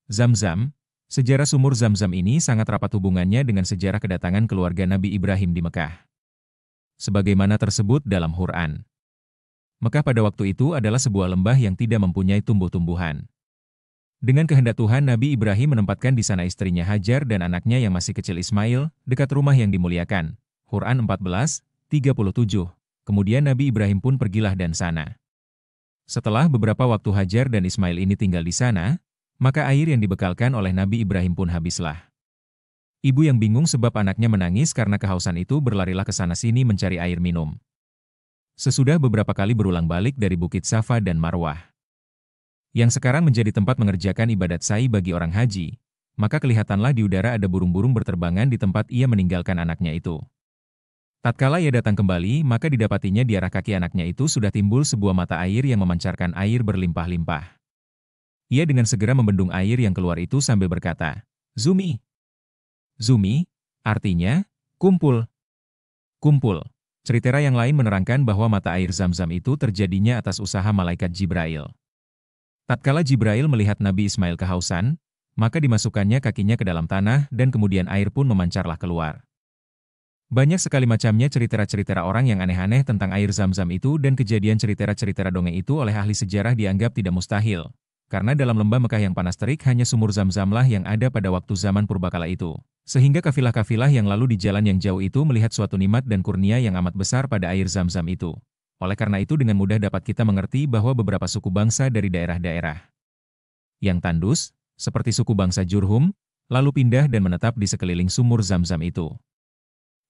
Zam-Zam, sejarah sumur Zam-Zam ini sangat rapat hubungannya dengan sejarah kedatangan keluarga Nabi Ibrahim di Mekah. Sebagaimana tersebut dalam Quran. Mekah pada waktu itu adalah sebuah lembah yang tidak mempunyai tumbuh-tumbuhan. Dengan kehendak Tuhan, Nabi Ibrahim menempatkan di sana istrinya Hajar dan anaknya yang masih kecil Ismail, dekat rumah yang dimuliakan. Quran 14:37. Kemudian Nabi Ibrahim pun pergilah dan sana. Setelah beberapa waktu Hajar dan Ismail ini tinggal di sana, maka air yang dibekalkan oleh Nabi Ibrahim pun habislah. Ibu yang bingung sebab anaknya menangis karena kehausan itu berlarilah ke sana-sini mencari air minum. Sesudah beberapa kali berulang balik dari Bukit Safa dan Marwah, yang sekarang menjadi tempat mengerjakan ibadat sa'i bagi orang haji, maka kelihatanlah di udara ada burung-burung berterbangan di tempat ia meninggalkan anaknya itu. Tatkala ia datang kembali, maka didapatinya di arah kaki anaknya itu sudah timbul sebuah mata air yang memancarkan air berlimpah-limpah. Ia dengan segera membendung air yang keluar itu sambil berkata, "Zumi." Zumi, artinya, kumpul. Kumpul. Cerita yang lain menerangkan bahwa mata air Zam-Zam itu terjadinya atas usaha malaikat Jibrail. Tatkala Jibrail melihat Nabi Ismail kehausan, maka dimasukkannya kakinya ke dalam tanah dan kemudian air pun memancarlah keluar. Banyak sekali macamnya cerita-cerita orang yang aneh-aneh tentang air Zam-Zam itu dan kejadian cerita-cerita dongeng itu oleh ahli sejarah dianggap tidak mustahil. Karena dalam lembah Mekah yang panas terik hanya sumur Zam-Zamlah yang ada pada waktu zaman purbakala itu. Sehingga kafilah-kafilah yang lalu di jalan yang jauh itu melihat suatu nikmat dan kurnia yang amat besar pada air Zam-Zam itu. Oleh karena itu dengan mudah dapat kita mengerti bahwa beberapa suku bangsa dari daerah-daerah yang tandus, seperti suku bangsa Jurhum, lalu pindah dan menetap di sekeliling sumur Zam-Zam itu.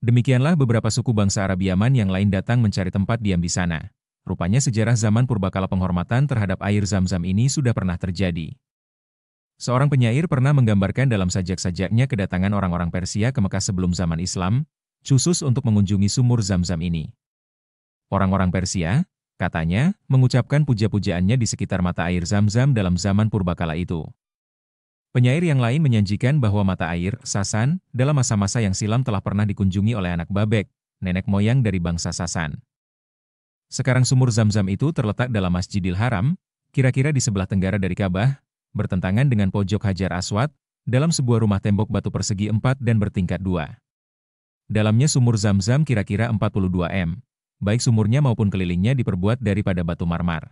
Demikianlah beberapa suku bangsa Arab Yaman yang lain datang mencari tempat diam di sana. Rupanya sejarah zaman purbakala penghormatan terhadap air Zam-Zam ini sudah pernah terjadi. Seorang penyair pernah menggambarkan dalam sajak-sajaknya kedatangan orang-orang Persia ke Mekah sebelum zaman Islam, khusus untuk mengunjungi sumur Zam-Zam ini. Orang-orang Persia, katanya, mengucapkan puja-pujaannya di sekitar mata air Zam-Zam dalam zaman purbakala itu. Penyair yang lain menyanjikan bahwa mata air, Sasan, dalam masa-masa yang silam telah pernah dikunjungi oleh anak Babek, nenek moyang dari bangsa Sasan. Sekarang sumur Zam-Zam itu terletak dalam Masjidil Haram, kira-kira di sebelah tenggara dari Ka'bah, bertentangan dengan pojok Hajar Aswad, dalam sebuah rumah tembok batu persegi 4 dan bertingkat 2. Dalamnya sumur Zam-Zam kira-kira 42 m. Baik sumurnya maupun kelilingnya diperbuat daripada batu marmar.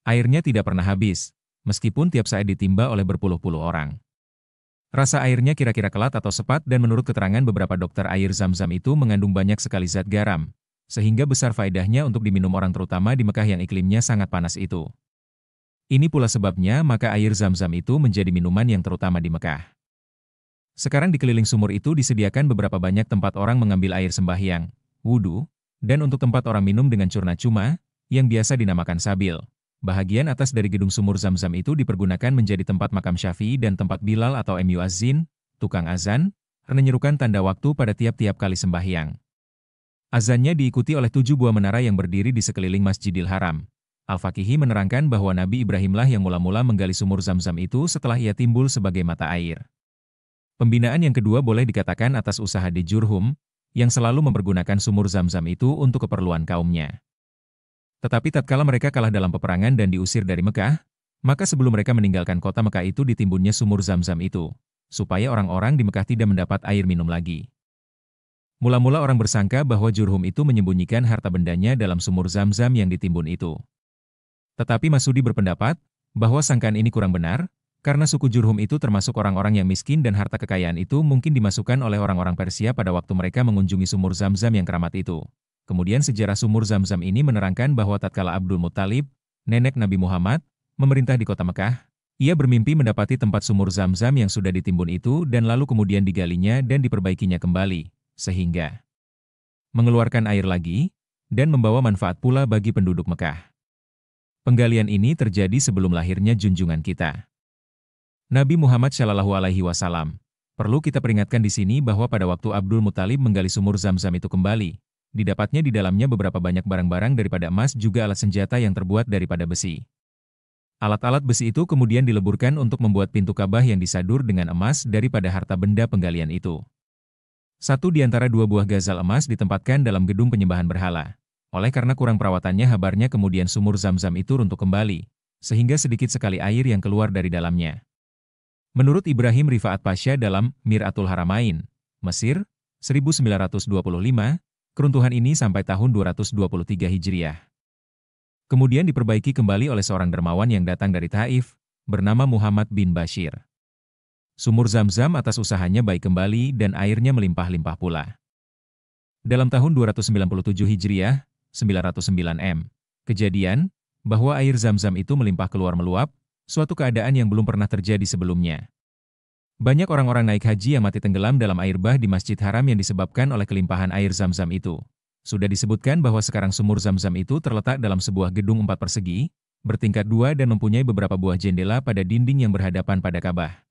Airnya tidak pernah habis, meskipun tiap saat ditimba oleh berpuluh-puluh orang. Rasa airnya kira-kira kelat atau sepat dan menurut keterangan beberapa dokter air Zam-Zam itu mengandung banyak sekali zat garam, sehingga besar faedahnya untuk diminum orang terutama di Mekah yang iklimnya sangat panas itu. Ini pula sebabnya maka air Zam-Zam itu menjadi minuman yang terutama di Mekah. Sekarang di keliling sumur itu disediakan beberapa banyak tempat orang mengambil air sembahyang, wudhu, dan untuk tempat orang minum dengan curna cuma, yang biasa dinamakan sabil. Bahagian atas dari gedung sumur Zam-Zam itu dipergunakan menjadi tempat makam Syafi'i dan tempat Bilal atau muazzin, tukang azan, menyerukan tanda waktu pada tiap-tiap kali sembahyang. Azannya diikuti oleh 7 buah menara yang berdiri di sekeliling Masjidil Haram. Al-Faqihi menerangkan bahwa Nabi Ibrahimlah yang mula-mula menggali sumur Zam-Zam itu setelah ia timbul sebagai mata air. Pembinaan yang kedua boleh dikatakan atas usaha di Jurhum, yang selalu mempergunakan sumur Zam-Zam itu untuk keperluan kaumnya. Tetapi tatkala mereka kalah dalam peperangan dan diusir dari Mekah, maka sebelum mereka meninggalkan kota Mekah itu ditimbunnya sumur Zam-Zam itu, supaya orang-orang di Mekah tidak mendapat air minum lagi. Mula-mula orang bersangka bahwa Jurhum itu menyembunyikan harta bendanya dalam sumur Zam-Zam yang ditimbun itu. Tetapi Masudi berpendapat bahwa sangkaan ini kurang benar, karena suku Jurhum itu termasuk orang-orang yang miskin dan harta kekayaan itu mungkin dimasukkan oleh orang-orang Persia pada waktu mereka mengunjungi sumur Zam-Zam yang keramat itu. Kemudian sejarah sumur Zam-Zam ini menerangkan bahwa tatkala Abdul Muttalib, nenek Nabi Muhammad, memerintah di kota Mekah, ia bermimpi mendapati tempat sumur Zam-Zam yang sudah ditimbun itu dan lalu kemudian digalinya dan diperbaikinya kembali, sehingga mengeluarkan air lagi, dan membawa manfaat pula bagi penduduk Mekah. Penggalian ini terjadi sebelum lahirnya junjungan kita, Nabi Muhammad SAW. Perlu kita peringatkan di sini bahwa pada waktu Abdul Muttalib menggali sumur Zam-Zam itu kembali, didapatnya di dalamnya beberapa banyak barang-barang daripada emas juga alat senjata yang terbuat daripada besi. Alat-alat besi itu kemudian dileburkan untuk membuat pintu Ka'bah yang disadur dengan emas daripada harta benda penggalian itu. Satu di antara 2 buah gazal emas ditempatkan dalam gedung penyembahan berhala. Oleh karena kurang perawatannya habarnya kemudian sumur Zam-Zam itu runtuh kembali, sehingga sedikit sekali air yang keluar dari dalamnya. Menurut Ibrahim Rifaat Pasha dalam Mir'atul Haramain, Mesir, 1925, keruntuhan ini sampai tahun 223 Hijriah. Kemudian diperbaiki kembali oleh seorang dermawan yang datang dari Taif, bernama Muhammad bin Bashir. Sumur Zamzam atas usahanya baik kembali dan airnya melimpah-limpah pula. Dalam tahun 297 Hijriah, 909 M, kejadian bahwa air Zamzam itu melimpah keluar meluap, suatu keadaan yang belum pernah terjadi sebelumnya. Banyak orang-orang naik haji yang mati tenggelam dalam air bah di Masjid Haram yang disebabkan oleh kelimpahan air Zamzam itu. Sudah disebutkan bahwa sekarang sumur Zamzam itu terletak dalam sebuah gedung 4 persegi, bertingkat 2 dan mempunyai beberapa buah jendela pada dinding yang berhadapan pada Ka'bah.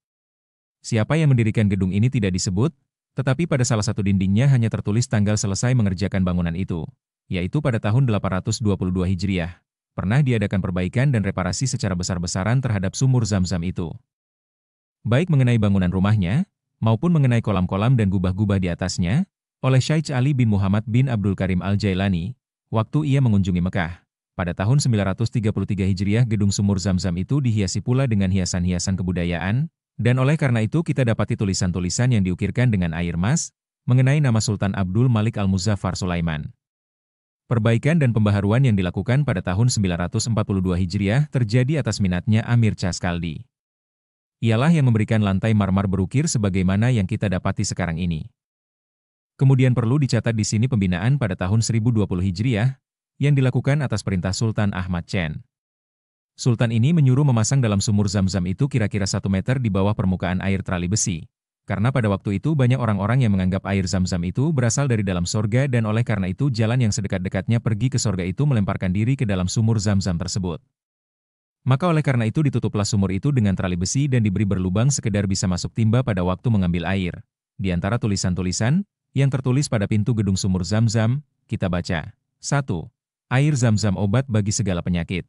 Siapa yang mendirikan gedung ini tidak disebut, tetapi pada salah satu dindingnya hanya tertulis tanggal selesai mengerjakan bangunan itu, yaitu pada tahun 822 Hijriah. Pernah diadakan perbaikan dan reparasi secara besar-besaran terhadap sumur Zamzam itu. Baik mengenai bangunan rumahnya, maupun mengenai kolam-kolam dan gubah-gubah di atasnya, oleh Syekh Ali bin Muhammad bin Abdul Karim Al-Jailani, waktu ia mengunjungi Mekah. Pada tahun 933 Hijriah gedung sumur Zamzam itu dihiasi pula dengan hiasan-hiasan kebudayaan, dan oleh karena itu kita dapati tulisan-tulisan yang diukirkan dengan air mas, mengenai nama Sultan Abdul Malik Al-Muzaffar Sulaiman. Perbaikan dan pembaharuan yang dilakukan pada tahun 942 Hijriah terjadi atas minatnya Amir Chaskaldi. Ialah yang memberikan lantai marmer berukir sebagaimana yang kita dapati sekarang ini. Kemudian perlu dicatat di sini pembinaan pada tahun 1020 Hijriah, yang dilakukan atas perintah Sultan Ahmad Chen. Sultan ini menyuruh memasang dalam sumur Zamzam itu kira-kira 1 meter di bawah permukaan air trali besi. Karena pada waktu itu banyak orang-orang yang menganggap air Zamzam itu berasal dari dalam sorga dan oleh karena itu jalan yang sedekat-dekatnya pergi ke sorga itu melemparkan diri ke dalam sumur Zamzam tersebut. Maka oleh karena itu ditutuplah sumur itu dengan trali besi dan diberi berlubang sekedar bisa masuk timba pada waktu mengambil air. Di antara tulisan-tulisan yang tertulis pada pintu gedung sumur Zamzam, kita baca, 1. Air Zamzam obat bagi segala penyakit.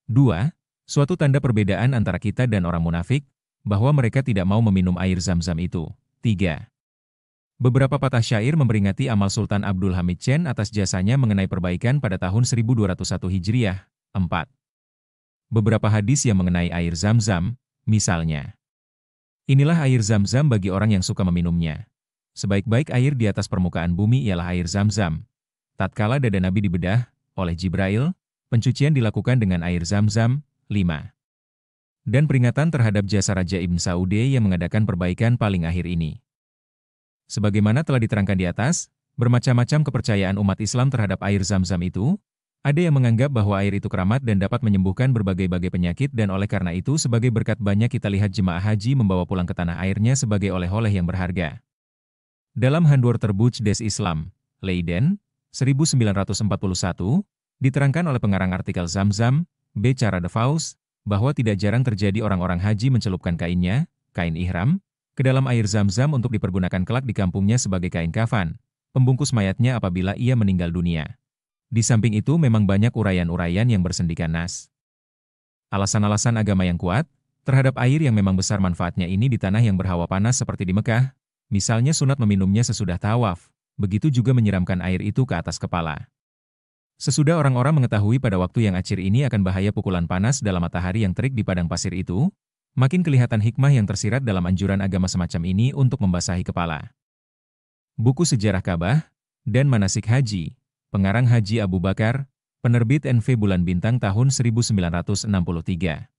2. Suatu tanda perbedaan antara kita dan orang munafik, bahwa mereka tidak mau meminum air Zamzam itu. 3. Beberapa patah syair memperingati amal Sultan Abdul Hamid Chen atas jasanya mengenai perbaikan pada tahun 1201 Hijriah. 4. Beberapa hadis yang mengenai air Zamzam, misalnya. Inilah air Zamzam bagi orang yang suka meminumnya. Sebaik-baik air di atas permukaan bumi ialah air Zamzam. Tatkala dada Nabi dibedah oleh Jibrail, pencucian dilakukan dengan air Zamzam. 5. Dan peringatan terhadap jasa Raja Ibn Saude yang mengadakan perbaikan paling akhir ini. Sebagaimana telah diterangkan di atas, bermacam-macam kepercayaan umat Islam terhadap air Zamzam itu, ada yang menganggap bahwa air itu keramat dan dapat menyembuhkan berbagai-bagai penyakit dan oleh karena itu sebagai berkat banyak kita lihat jemaah haji membawa pulang ke tanah airnya sebagai oleh-oleh yang berharga. Dalam Handwar Terbuj des Islam, Leiden, 1941, diterangkan oleh pengarang artikel Zamzam, B. Cara de Faus, bahwa tidak jarang terjadi orang-orang haji mencelupkan kainnya, kain ihram, ke dalam air Zamzam untuk dipergunakan kelak di kampungnya sebagai kain kafan, pembungkus mayatnya apabila ia meninggal dunia. Di samping itu memang banyak uraian-uraian yang bersendikan nas. Alasan-alasan agama yang kuat, terhadap air yang memang besar manfaatnya ini di tanah yang berhawa panas seperti di Mekah, misalnya sunat meminumnya sesudah tawaf, begitu juga menyiramkan air itu ke atas kepala. Sesudah orang-orang mengetahui pada waktu yang acir ini akan bahaya pukulan panas dalam matahari yang terik di padang pasir itu, makin kelihatan hikmah yang tersirat dalam anjuran agama semacam ini untuk membasahi kepala. Buku Sejarah Ka'bah dan Manasik Haji, pengarang Haji Abu Bakar, penerbit NV Bulan Bintang tahun 1963.